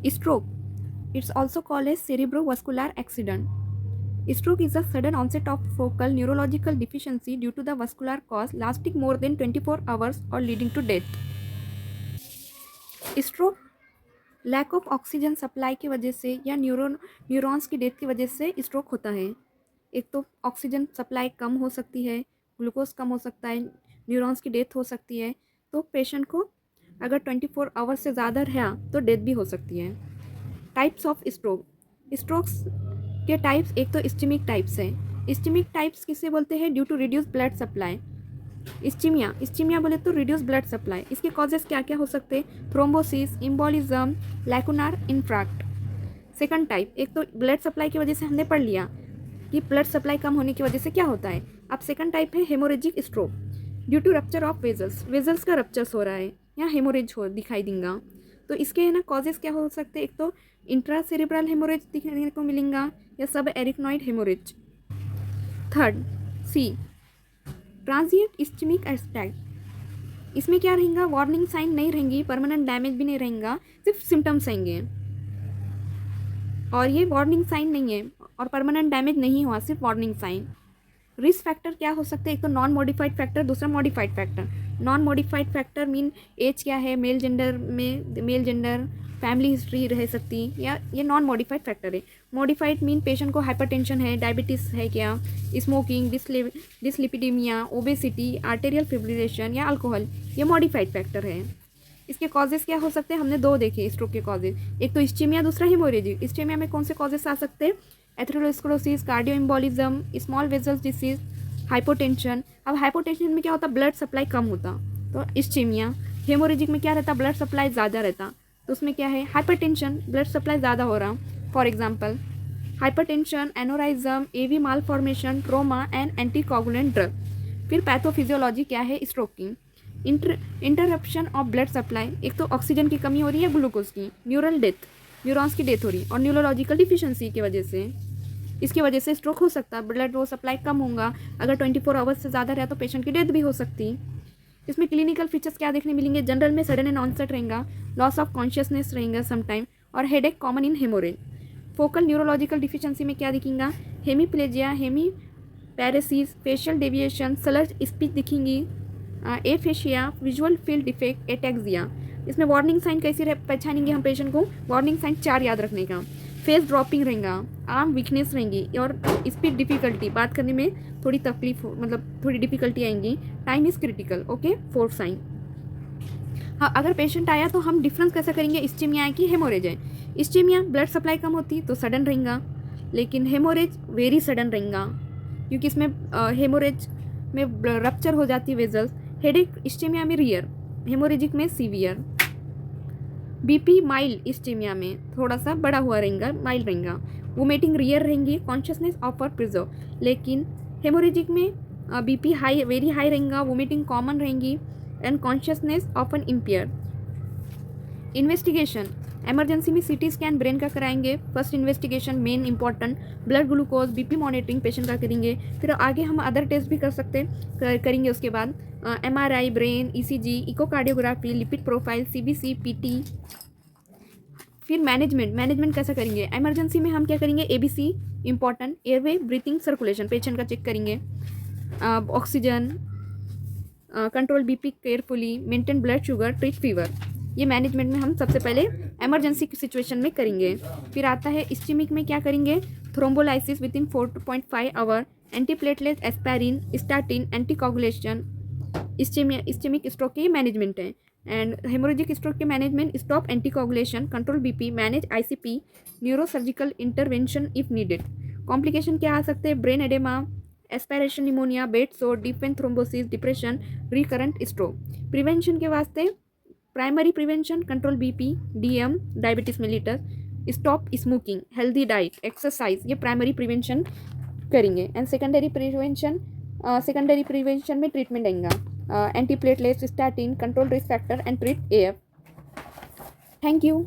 Stroke. It's also called a cerebrovascular accident. Stroke is a sudden onset of focal neurological deficiency due to the vascular cause lasting more than 24 hours or leading to death. Stroke lack of oxygen supply की वजह से या neurons की death की वजह से stroke होता है। एक तो ऑक्सीजन सप्लाई कम हो सकती है, ग्लूकोज कम हो सकता है, न्यूरॉन्स की डेथ हो सकती है, तो पेशेंट को अगर 24 आवर्स से ज़्यादा रहा तो डेथ भी हो सकती है। Types of stroke. स्ट्रोक्स के टाइप्स एक तो इस्चेमिक टाइप्स है। इस्चेमिक टाइप्स किसे बोलते हैं? Due to reduce blood supply. Ischaemia बोले तो रिड्यूस ब्लड सप्लाई। इसके कॉजेस क्या क्या हो सकते हैं? Thrombosis, embolism, lacunar infarct. Second type, एक तो ब्लड सप्लाई की वजह से हमने पढ़ लिया कि ब्लड सप्लाई कम होने की वजह से क्या होता है। अब सेकंड टाइप है hemorrhagic stroke due to rupture of vessels. Vessels का रप्चर्स हो रहा है या हेमोरेज हो दिखाई देगा, तो इसके है ना कॉजेस क्या हो सकते हैं? एक तो इंट्रासेरेब्रल हेमोरेज दिखने को मिलेगा या subarachnoid haemorrhage. Third C, transient ischaemic attack. इसमें क्या रहेगा? वार्निंग साइन नहीं रहेंगी, परमानेंट डैमेज भी नहीं रहेगा, सिर्फ सिम्टम्स आएंगे। और ये वार्निंग साइन नहीं है और परमानेंट डैमेज नहीं हुआ, सिर्फ वार्निंग साइन। रिस्क फैक्टर क्या हो सकते हैं? एक तो नॉन मॉडिफाइड फैक्टर, दूसरा modified factor. Non modified factor mean age क्या है, मेल जेंडर, फैमिली हिस्ट्री रह सकती, या ये नॉन मॉडिफाइड फैक्टर है। मॉडिफाइड मीन पेशेंट को हाइपरटेंशन है, डायबिटीज़ है क्या, smoking, dyslipidaemia, obesity, arterial fibrillation या अल्कोहल, ये मॉडिफाइड फैक्टर है। इसके कॉजेज़ क्या हो सकते हैं? हमने दो देखे स्ट्रोक के कॉजेज, एक तो इस्चीमिया, दूसरा हेमोरेजिक। इस्चीमिया में कौन से कॉजेस आ सकते हैं? Atherosclerosis, cardio embolism, small vessels disease, hypotension. अब हाइपोटेंशन में क्या होता? ब्लड सप्लाई कम होता, तो इस्चीमिया। हेमोरेजिक में क्या रहता? ब्लड सप्लाई ज़्यादा रहता, तो उसमें क्या है? हाइपरटेंशन, ब्लड सप्लाई ज़्यादा हो रहा। For example hypertension, aneurysm, AV malformation, trauma and anticoagulant drug. फिर पैथोफिजियोलॉजी क्या है स्ट्रोक की? इंटरप्शन ऑफ ब्लड सप्लाई, एक तो ऑक्सीजन की कमी हो रही है, ग्लूकोज की, न्यूरल डेथ, न्यूरॉन्स की डेथ हो रही है, और न्यूरोलॉजिकल डिफिशियंसी की वजह से, इसकी वजह से स्ट्रोक हो सकता है। ब्लड वो सप्लाई कम होगा, अगर 24 आवर्स से ज़्यादा रहा तो पेशेंट की डेथ भी हो सकती। इसमें क्लिनिकल फीचर्स क्या देखने मिलेंगे? जनरल में सडन एंड ऑनसेट रहेगा, लॉस ऑफ कॉन्शियसनेस रहेगा समटाइम, और headache common in haemorrhage. Focal neurological deficiency में क्या दिखेगा? Hemiplegia, hemi paresis, facial deviation, slurred speech दिखेंगी, aphasia, visual field defect, ataxia. इसमें वार्निंग साइन कैसे पहचानेंगे हम पेशेंट को? वार्निंग साइन 4 याद रखने का। फेस ड्रॉपिंग रहेगा, आर्म वीकनेस रहेंगी, और स्पीच डिफिकल्टी, बात करने में थोड़ी तकलीफ मतलब थोड़ी डिफिकल्टी आएंगी। Time is critical. Okay, 4 sign. हाँ, अगर पेशेंट आया तो हम डिफरेंस कैसे करेंगे? इस्चीमिया है कि हेमोरेज है? इस्चीमिया ब्लड सप्लाई कम होती तो सडन रहेगा, लेकिन हेमोरेज वेरी सडन रहेगा, क्योंकि इसमें हेमोरेज में रप्चर हो जाती है वेजल्स। हेडेक इस्चीमिया में रियर, हेमोरेजिक में सीवियर। बीपी माइल्ड इस्चीमिया में थोड़ा सा बड़ा हुआ रहेगा, माइल्ड रहेगा। वोमिटिंग रियर रहेंगी, कॉन्शियसनेस ऑफर प्रिजर्व। लेकिन हेमोरेजिक में बीपी हाई, वेरी हाई रहेगा, वोमिटिंग कॉमन रहेंगी, and consciousness often empire. Investigation, emergency में सीटी स्कैन ब्रेन का कराएंगे, first investigation main important, blood glucose, BP monitoring patient का करेंगे। फिर आगे हम अदर टेस्ट भी कर सकते करेंगे उसके बाद, MRI, brain, ECG, echocardiography, lipid profile, CBC, PT. फिर मैनेजमेंट कैसा करेंगे? एमरजेंसी में हम क्या करेंगे? ABC important, airway, breathing, circulation patient का चेक करेंगे, oxygen, control BP carefully, maintain blood sugar, treat fever. ये मैनेजमेंट में हम सबसे पहले इमरजेंसी की सिचुएशन में करेंगे। फिर आता है इस्चीमिक में क्या करेंगे? Thrombolysis within 4.5 hour, antiplatelet, aspirin, statin, anticoagulation. Ischaemic stroke के मैनेजमेंट है। एंड हेमोरेजिक स्ट्रोक के management, stop anticoagulation, control BP, manage ICP, neurosurgical intervention if needed. Complication क्या आ सकते हैं? Brain oedema, aspiration pneumonia, bed sore, deep vein thrombosis, depression, recurrent stroke. Prevention के वास्ते primary prevention, control BP, DM, diabetes mellitus, stop smoking, healthy diet, exercise, ये primary prevention करेंगे। And secondary prevention में treatment आएगा, antiplatelets, statin, control risk factor and treat AF. Thank you.